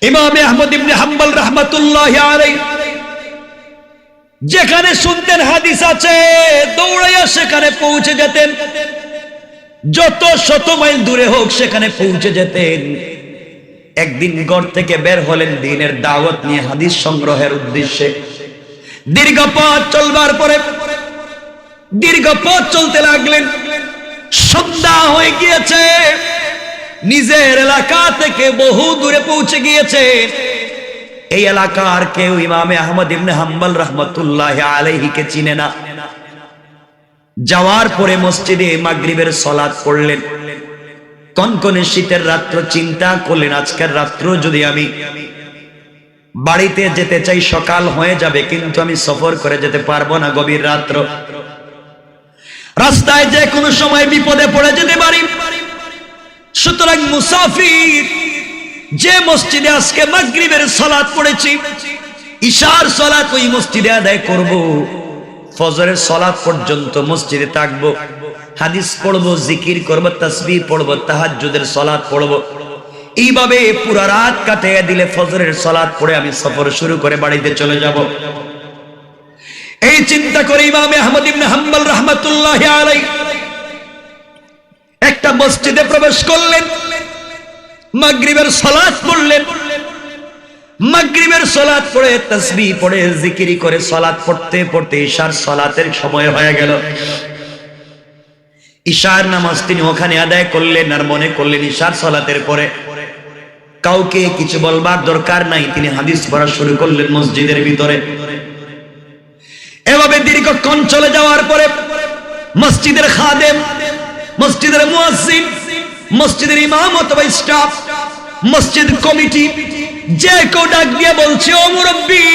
ইমাম আহমদ ইবনে হাম্বল রাহমাতুল্লাহি আলাইহি যেখানে শুনতেন হাদিস আছে দৌড়াইয়া সেখানে পৌঁছে যেতেন, যত শত মাইল দূরে হোক সেখানে পৌঁছে যেতেন। একদিন ঘর থেকে বের হলেন দ্বীনের দাওয়াত নিয়ে, হাদিস সংগ্রহের উদ্দেশ্যে। দীর্ঘ পথ চলবার পরে দীর্ঘ পথ চলতে লাগলেন। সন্ধ্যা হয়ে গিয়েছে, নিজের এলাকা থেকে বহু দূরে পৌঁছে গিয়েছে। এই এলাকার কেউ ইমাম আহমদ ইবনে হাম্বল রাহমাতুল্লাহি আলাইহিকে চিনে না। যাওয়ার পরে মসজিদে মাগরিবের সালাত পড়লেন। কনকনে শীতের রাত্র, চিন্তা করলেন আজকের রাত্র যদি আমি বাড়িতে যেতে চাই সকাল হয়ে যাবে, কিন্তু আমি সফর করে যেতে পারবো না, গভীর রাত্র, রাস্তায় যে কোনো সময় বিপদে পড়ে যেতে পারি। সুতরাং মুসাফির যে মসজিদে আজকে মাগরিবের সালাত পড়েছি, ইশার সালাত ওই মসজিদে আদায় করব, ফজরের সালাত পর্যন্ত মসজিদে থাকবো, হাদিস পড়বো, জিকির করবো, তাসবিহ পড়বো, তাহাজ্জুদের সালাত পড়বো। এইভাবে পুরো রাত কাটিয়ে দিলে ফজরের সালাত পড়ে আমি সফর শুরু করে বাড়িতে চলে যাব। এই চিন্তা করে ইমাম আহমদ ইবনে হাম্বল রাহমাতুল্লাহি আলাইহি একটা মসজিদে প্রবেশ করলেন, মাগরিবের সালাত পড়লেন। মাগরিবের সালাত পড়ে তাসবিহ পড়ে জিকির করে সালাত পড়তে পড়তে ইশার সালাতের সময় হয়ে গেল। ইশার নামাজ তিনি ওখানে আদায় করলেন, আর মনে করলেন ইশার সালাতের পরে কাউকে কিছু বলবার দরকার নাই, তিনি হাদিস পড়া শুরু করলেন মসজিদের ভিতরে। এভাবে দীর্ঘক্ষণ চলে যাওয়ার পরে মসজিদের খাদেম, মসজিদের মুয়াজ্জিন, মসজিদের ইমাম অথবা স্টাফ, মসজিদ কমিটি যে কেউ ডাক দিয়ে বলছে, ও মুরব্বি,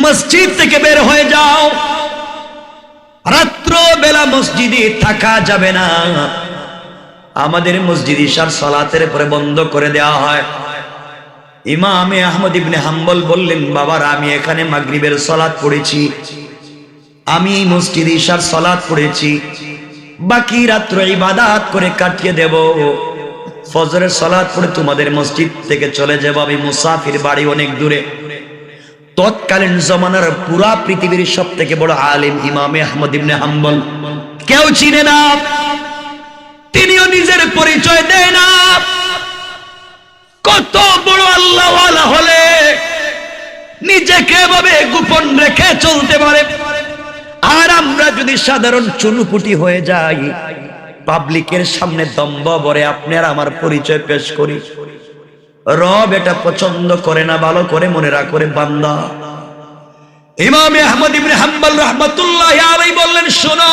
মসজিদ থেকে বের হয়ে যাও, রাত্র বেলা মসজিদে থাকা যাবে না, আমাদের মসজিদ ইশার সালাতের পরে বন্ধ করে দেওয়া হয়। ইমাম আহমদ ইবনে হাম্বল বললেন, বাবারা, আমি এখানে মাগরিবের সালাত পড়েছি, আমি এই মসজিদে ইশার সালাত পড়েছি, বাকি রাত্র ইবাদত করে কাটিয়ে দেব, ফজরের সালাত পড়ে তোমাদের মসজিদ থেকে চলে যাব, আমি মুসাফির, বাড়ি অনেক দূরে। তৎকালীন জমানার পুরা পৃথিবীর সব থেকে বড় আলেম ইমাম আহমদ ইবনে হাম্বল, কেউ চিনে না, তিনিও নিজের পরিচয় দেয় না। কত বড় আল্লাহওয়ালা হলে নিজেকে এভাবে গোপন রেখে চলতে পারে, আর আমরা যদি সাধারণ চুনুপুটি হয়ে যাই, পাবলিকের সামনে দম্ভ ভরে আপনার আমার পরিচয় পেশ করি, রব এটা পছন্দ করে না। ভালো করে মনে রাখে বান্দা। ইমাম আহমদ ইবনে হাম্বল রাহমাতুল্লাহি আলাইহি বললেন, শোনো,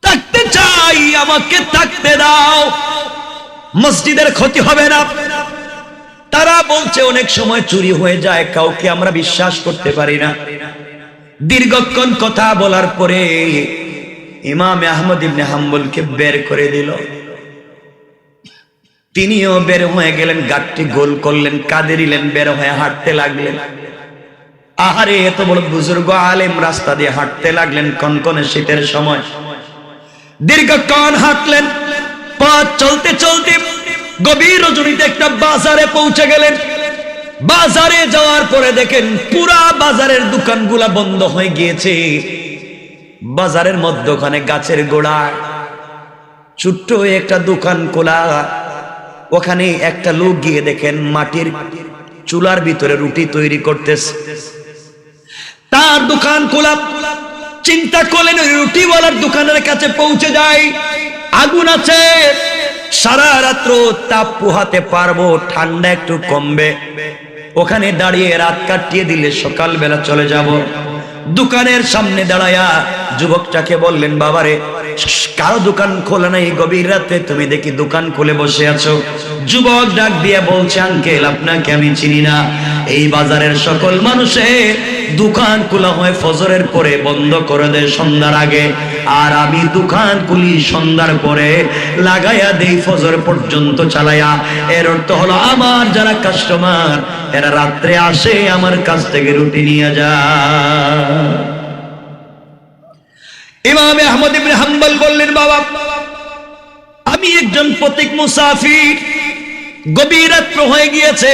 থাকতে চাই, আমাকে থাকতে দাও, মসজিদের ক্ষতি হবে না। তারা বলছে অনেক সময় চুরি হয়ে যায়, কাউকে আমরা বিশ্বাস করতে পারি না। দীর্ঘক্ষণ কথা বলার পরে ইমাম আহমদ ইবনে হাম্বলকে বের করে দিল। তিনিও বের হয়ে গেলেন, গাঁটটি গোল করলেন, কাঁধে নিলেন, বের হয়ে হাঁটতে লাগলেন। আহারে, এত বড় বুজুর্গ আলেম রাস্তা দিয়ে হাঁটতে লাগলেন কনকনে শীতের সময়। দীর্ঘক্ষণ হাঁটলেন, পথ চলতে চলতে গভীর রজনীতে একটা বাজারে পৌঁছে গেলেন। বাজারে যাওয়ার পরে দেখেন পুরা বাজারের দোকানগুলা বন্ধ হয়ে গিয়েছে। বাজারের মধ্যখানে গাছের গোড়ায় ছোট্ট একটা দোকান খোলা, ওখানে একটা লোক গিয়ে দেখেন মাটির চুলার ভিতরে রুটি তৈরি করতেছে। তার দোকান খোলা, চিন্তা করলেন ওই রুটিওয়ালার দোকানের কাছে পৌঁছে যায়, আগুন আছে, সারা রাত্র তাপ পোহাতে পারবো, ঠান্ডা একটু কমবে, ওখানে দাঁড়িয়ে রাত কাটিয়ে দিলে সকালবেলা চলে যাব। দোকানের সামনে দাঁড়ায়া যুবকটাকে বললেন, বাবারে, কারো দোকান খোলা নাই, গভীর রাতে তুমি দেখি দোকান খুলে বসে আছো। যুবক ডাক দিয়ে বলছে, আঙ্কেল, আপনাকে আমি চিনি না, এই বাজারের সকল মানুষের দোকান খোলা হয় ফজরের পরে, বন্ধ করে দেয় সন্ধ্যার আগে, আর আমি দোকান খুলি সন্ধ্যার পরে, লাগাইয়া দেই ফজর পর্যন্ত চালাইয়া। এর অর্থ হলো আমার যারা কাস্টমার এরা রাত্রে আসে আমার কাছ থেকে রুটি নিয়ে যায়। ইমাম আহমদ ইবনে হাম্বল বললেন, বাবা, আমি একজন পথিক মুসাফির, গভীর রাত্র হয়ে গিয়েছে,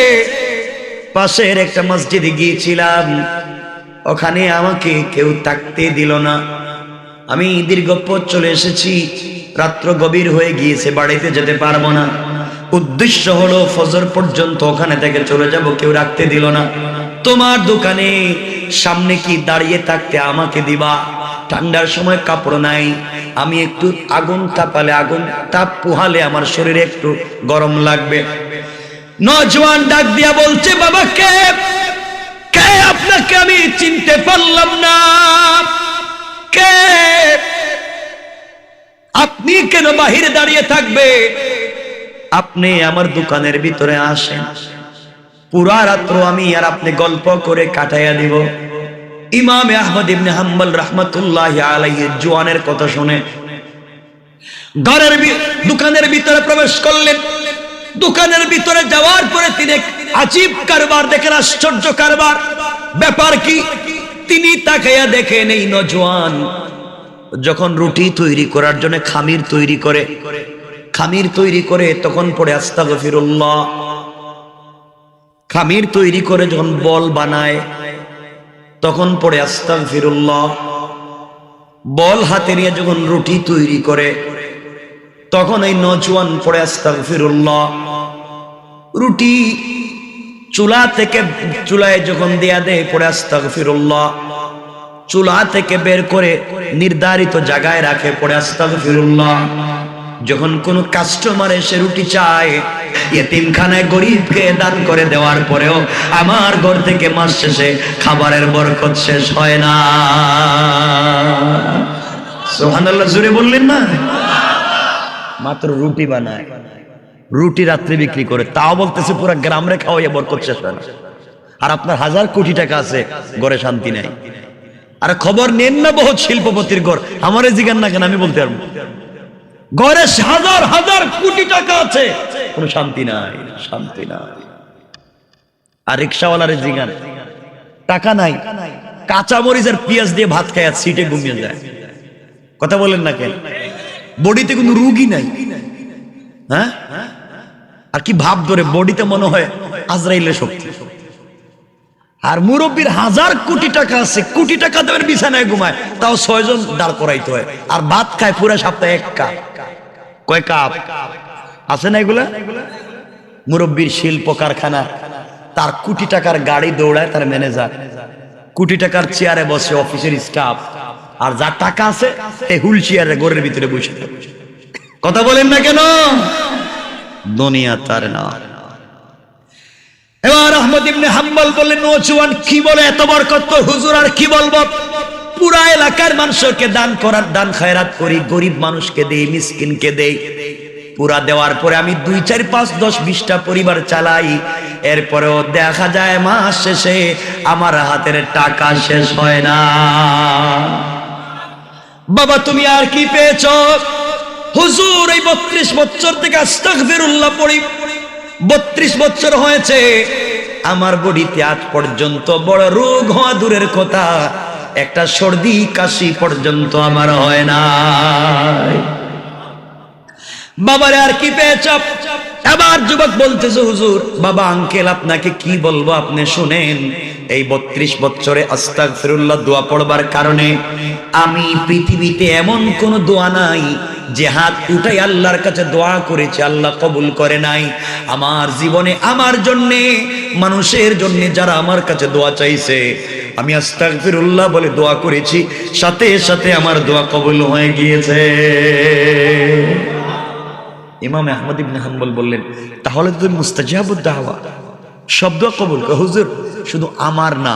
পাশের একটা মসজিদে গিয়েছিলাম, ওখানে আমাকে কেউ থাকতে দিল না। আমি দীর্ঘ পথ চলে এসেছি, রাত্র গভীর হয়ে গিয়েছে, বাড়িতে যেতে পারবো না। উদ্দেশ্য হলো ফজর পর্যন্ত ওখানে থেকে চলে যাব, কেউ রাখতে দিল না। তোমার দোকানে সামনে কি দাঁড়িয়ে থাকতে আমাকে দিবা? ঠান্ডার সময় কাপড় নাই, আমি একটু আগুন তাপালে, আগুন তাপ পোহালে আমার শরীরে একটু গরম লাগবে। নওজোয়ান ডাক দিয়া বলছে, বাবা কে? কে? আপনাকে আমি চিনতে পারলাম না। কে? আপনি কেন বাহিরে দাঁড়িয়ে থাকবে? আপনি আমার দোকানের ভিতরে আসেন, পুরা রাত্র আমি আর আপনি গল্প করে কাটাইয়া দিব। ইমাম আহমদ ইবনে হাম্বল রাহমাতুল্লাহি আলাইহি জওয়ানের কথা শুনে দোকানের ভিতরে প্রবেশ করলেন। দোকানের ভিতরে যাওয়ার পরে তিনি এক আজীব কারবার দেখেন, আশ্চর্য কারবার। ব্যাপার কি? তিনি তাকাইয়া দেখেন এই নওজোয়ান যখন রুটি তৈরি করার জন্য খামির তৈরি করে তখন পড়ে আস্তাগফিরুল্লাহ। খামির তৈরি করে যখন বল বানায় তখন পড়ে আস্তাগফিরুল্লাহ। বল হাতে নিয়ে যখন রুটি তৈরি করে তখন এই নওজোয়ান পড়ে আস্তাগফিরুল্লাহ। রুটি চুলায় যখন দেয়া দেয় পড়ে আস্তাগফিরুল্লাহ। চুলা থেকে বের করে নির্ধারিত জায়গায় রাখে পড়ে আস্তাগফিরুল্লাহ। যখন কোন কাস্টমার এসে রুটি চায়, এতিমখানায় গরিবকে দান করে দেওয়ার পরেও আমার ঘর থেকে মাস শেষে খাবারের বরকত শেষ হয় না। সুবহানাল্লাহ, জোরে বললেন না? মাত্র রুটি বানায়, রুটি রাত্রে বিক্রি করে, তাও বলতেছে পুরো গ্রামে খাওয়াইয়া বরকত শেষ হয় না। আর আপনার 1000 কোটি টাকা আছে, ঘরে শান্তি নাই। আর খবর নেন না বহুত শিল্পপতির ঘর, আমারে জিজ্ঞান না কেন, আমি বলতে পারবো। ঘরে 1000 কোটি টাকা আছে, কোনো শান্তি নাই, শান্তি নাই। আর রিক্সাওয়ালারে জিজ্ঞান, টাকা নাই, কাঁচা মরিচ আর পেঁয়াজ দিয়ে ভাত খায় সিটে ঘুমিয়ে যায়। কথা বলেন না কেন? বডিতে কোনো রোগই নাই। হ্যাঁ, আর কি ভাব ধরে বডিতে মনে হয় আজরাইলের শক্তি। আর মুরব্বীর 1000 কোটি টাকা আছে, কোটি টাকা দেবেন, বিছানায় ঘুমায়, তাও 6 জন দাঁড় করাইতে হয়। আর ভাত খায় পুরো সপ্তাহে 1 কাপ। কয় কাপ আছে না এগুলা? মুরব্বীর শিল্প কারখানা, তার কোটি টাকার গাড়ি দৌড়ায় তার ম্যানেজার, কোটি টাকার চেয়ারে বসে অফিসের স্টাফ, আর যার টাকা আছে এই হুল চেয়ারে ঘরের ভিতরে বসে। কথা বলেন না কেন? দুনিয়া তার না। এবার আহমদ ইবনে হাম্বল বললেন, নওজোয়ান কি বলে এত বরকত? হুজুর আর কি বলবো, পুরা এলাকার মানুষকে দান করার, দান খায়রাত করি, গরিব মানুষকে দেই, মিসকিনকে দেই। পুরা দেওয়ার পরে আমি 2, 4, 5, 10, 20টা পরিবার চালাই। এরপরেও দেখা যায় মাস শেষে আমার হাতের টাকা শেষ হয় না। বাবা তুমি আর কি পেয়েছো? হুজুর এই 32 বছর থেকে আস্তাগফিরুল্লাহ পড়ি, 32 বছর হয়েছে, আমার বডিতে আজ পর্যন্ত বড় রোগ হওয়া দূরের কথা, একটা সর্দি কাশি পর্যন্ত আমার হয় না। বাবারে আর কি পেয়েছ? আবার যুবক বলতেছে, হুজুর বাবা আঙ্কেল আপনাকে কি বলবো, আপনি শুনেন। এই 32 বছরে আস্তাগফিরুল্লাহ দোয়া পড়বার কারণে আমি পৃথিবীতে এমন কোন দোয়া নাই যে হাত উঠাই আল্লাহর কাছে দোয়া করেছে আল্লাহ কবুল করে নাই। আমার জীবনে আমার জন্য, মানুষের জন্য যারা আমার কাছে দোয়া চাইছে, আমি আস্তাগফিরুল্লাহ বলে দোয়া করেছি, সাথে সাথে আমার দোয়া কবুল হয়ে গিয়েছে। ইমাম আহমদ ইবনে হাম্বল বললেন, তাহলে তো মুস্তাজাবুদ দাওয়া, সব দোয়া কবুল। হুজুর শুধু আমার না,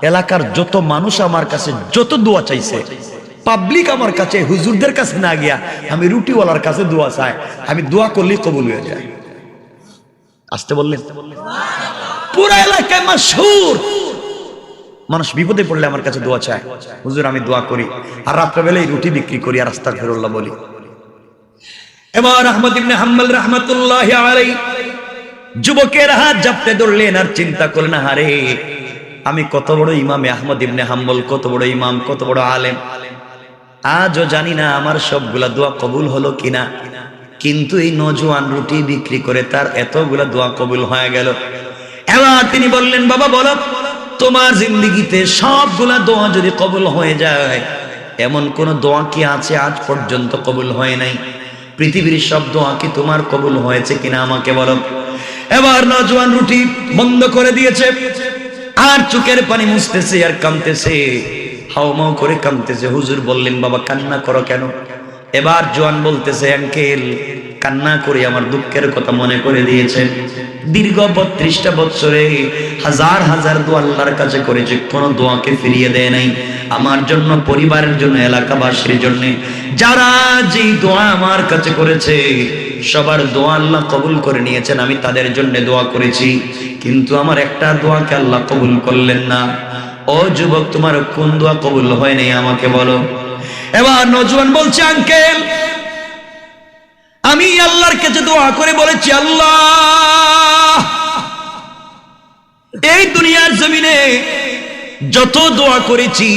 এলাকার যত মানুষ আমার কাছে যত দোয়া চাইছে, পাবলিক আমার কাছে, হুজুরদের কাছে না গিয়া আমি রুটিওয়ালার কাছে দোয়া চাই, আমি দোয়া করলেই কবুল হয়ে যায়। আসতে বললেন, পুরা এলাকায় মাশহুর, মানুষ বিপদে পড়লে আমার কাছে দোয়া চায়, হুজুর আমি দোয়া করি, আর রাত্রেবেলায় রুটি বিক্রি করি আর আস্তাগফিরুল্লাহ বলি। এবার আহমদ ইবনে হাম্বল রাহমাতুল্লাহি আলাইহি যুবকের হাত জাপটে ধরলেন আর চিন্তা করলেন, আরে আমি কত বড় ইমাম আহমদ ইবনে হাম্বল, কত বড় ইমাম, কত বড় আলেম, আজও জানি না আমার সবগুলা দোয়া কবুল হলো কিনা। কিন্তু এই নওজোয়ান রুটি বিক্রি করে তার এতগুলা দোয়া কবুল হয়ে গেল। এবার তিনি বললেন, বাবা বলো, তোমার জিন্দেগিতে সবগুলা দোয়া যদি কবুল হয়ে যায়, এমন কোন দোয়া কি আছে আজ পর্যন্ত কবুল হয় নাই? পৃথিবীর সব দোয়া কি তোমার কবুল হয়েছে কিনা আমাকে বলো। এবার নওজোয়ান রুটি বন্ধ করে দিয়েছে, আর চোখের পানি মুছতেছে আর কাঁদতেছে, হাওমাও করে কাঁদতেছে। হুজুর বললেন, বাবা কান্না করো কেন? এবার জোয়ান বলতেছে, আঙ্কেল কান্না করে আমার দুঃখের কথা মনে করে দিয়েছেন। দীর্ঘ 32টা বছরে হাজার হাজার দোয়া আল্লাহর কাছে করেছে, কোনো দোয়াকে ফিরিয়ে দেয় নাই। আমার জন্য, পরিবারের জন্য, এলাকাবাসীর জন্য যারা যেই দোয়া আমার কাছে করেছে সবার দোয়া আল্লাহ কবুল করে নিয়েছেন। আমি তাদের জন্য দোয়া করেছি, কিন্তু আমার একটা দোয়াকে আল্লাহ কবুল করলেন না। ও যুবক, তোমার কোন দোয়া কবুল হয় নাই আমাকে বলো। এবার নওজোয়ান বলছে, আঙ্কেল আমি আল্লাহর কাছে দোয়া করে বলেছি, আল্লাহ এই দুনিয়ার জমিনে যত দোয়া করেছি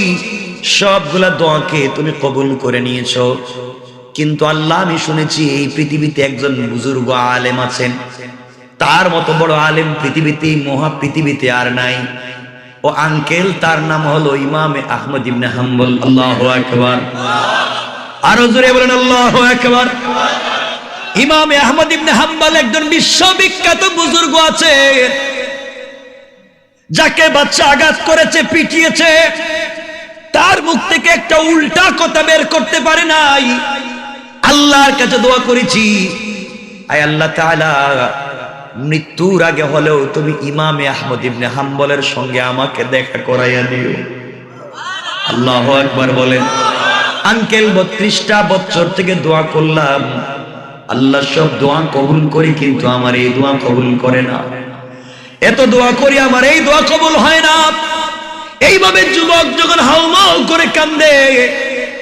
সবগুলা দোয়াকে তুমি কবুল করে নিয়েছো, কিন্তু আল্লাহ আমি শুনেছি এই পৃথিবীতে একজন বুজুর্গ আলেম আছেন, তার মতো বড় আলেম পৃথিবীতে, মহা পৃথিবীতে আর নাই। ও আঙ্কেল, তার নাম হলো ইমামে আহমদ ইবনে হাম্বল। আল্লাহু আকবার। আরো জোরে বলেন আল্লাহু আকবার। ইমামে আহমদ ইবনে হাম্বল একজন বিশ্ববিখ্যাত বুজুর্গ আছে, যাকে বাচ্চা আঘাত করেছে, পিটিয়েছে, তার মুখ থেকে একটা উল্টা কথা বের করতে পারে নাই। আল্লাহর কাছে দোয়া করেছি, আয় আল্লাহ তাআলা মৃত্যুর আগে হলেও তুমি ইমামে আহমদ ইবনে হাম্বলের সঙ্গে আমাকে দেখা করাইয়া দিও। আল্লাহু আকবার বলেন। আঙ্কেল 32টা বছর থেকে দোয়া করলাম, আল্লাহ সব দোয়া কবুল করে, কিন্তু আমার এই দোয়া কবুল করে না। এত দোয়া করি আমার এই দোয়া কবুল হয় না। এইভাবে যুবক যখন হাউমাউ করে কান্দে,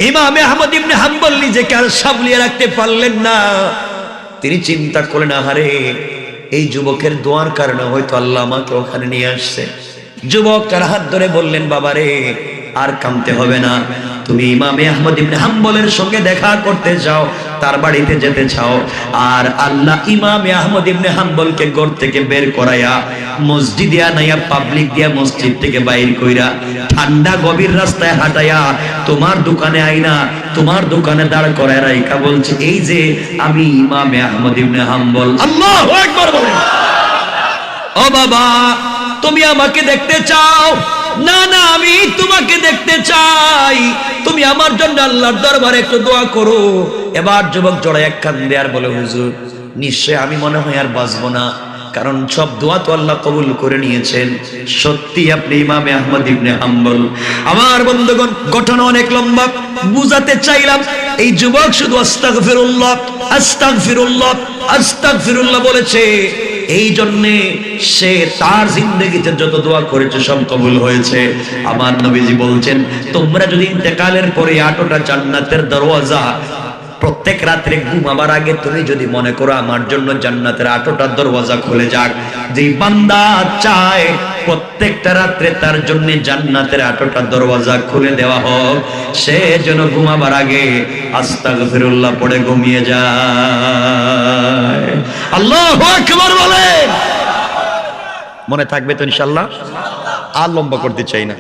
ইমামে আহমদ ইবনে হাম্বল নিজেকে আর সামলিয়ে রাখতে পারলেন না। তিনি চিন্তা করলেন, আহারে এই যুবকের দোয়ার কারণে হয়তো আল্লাহ আমাকে ওখানে নিয়ে আসছে। যুবক তার হাত ধরে বললেন, বাবারে আর কাঁদতে হবে না, তুমি ইমামে আহমদ ইবনে হাম্বলের সঙ্গে দেখা করতে চাও, তার বাড়িতে যেতে চাও। আর আল্লাহ ইমামে আহমদ ইবনে হাম্বলকে ঘর থেকে বের করাইয়া মসজিদে আনাইয়া, পাবলিক দিয়া মসজিদ থেকে বাইর কইরা ঠান্ডা গভীর রাস্তায় হাঁটাইয়া তোমার দোকানে আইনা, তোমার দোকানে দাঁড় করায় রাইখা বলছে, এই যে আমি ইমামে আহমদ ইবনে হাম্বল। আল্লাহু আকবার বলেন। ও বাবা, তুমি আমাকে দেখতে চাও? না না, আমি তোমাকে দেখতে চাই, তুমি আমার জন্য আল্লাহর দরবারে একটু দোয়া করো। এবার যুবক জড়ায় এক কান্দে আর বলে, হুজুর নিশ্চয় আমি মনে হয় আর বাঁচবো না, কারণ সব দোয়া তো আল্লাহ কবুল করে নিয়েছেন। সত্যি আপনি ইমামে আহমদ ইবনে হাম্বল। আমার বন্ধুগণ, ঘটনা অনেক লম্বা, বুঝাতে চাইলাম এই যুবক শুধু আস্তাগফিরুল্লাহ আস্তাগফিরুল্লাহ আস্তাগফিরুল্লাহ বলেছে, এই জন্যে সে তার জিন্দেগিতে যত দোয়া করেছে সব কবুল হয়েছে। আমার নবীজি বলছেন, তোমরা যদি ইন্তেকালের পরে 8টা জান্নাতের দরওয়াজা প্রত্যেক রাত্রে ঘুমাবার আগে তুমি যদি মনে করো আমার জন্য জান্নাতের 8টা দরওয়াজা খুলে যাক, যে বান্দা চায় প্রত্যেকটা রাত্রে তার জন্য জান্নাতের 8টা দরওয়াজা খুলে দেওয়া হোক, সে যেন ঘুমাবার আগে আস্তাগফিরুল্লাহ পড়ে ঘুমিয়ে যায়। আল্লাহু আকবার বলে। মনে থাকবে তো ইনশাআল্লাহ? আর লম্বা করতে চাই না।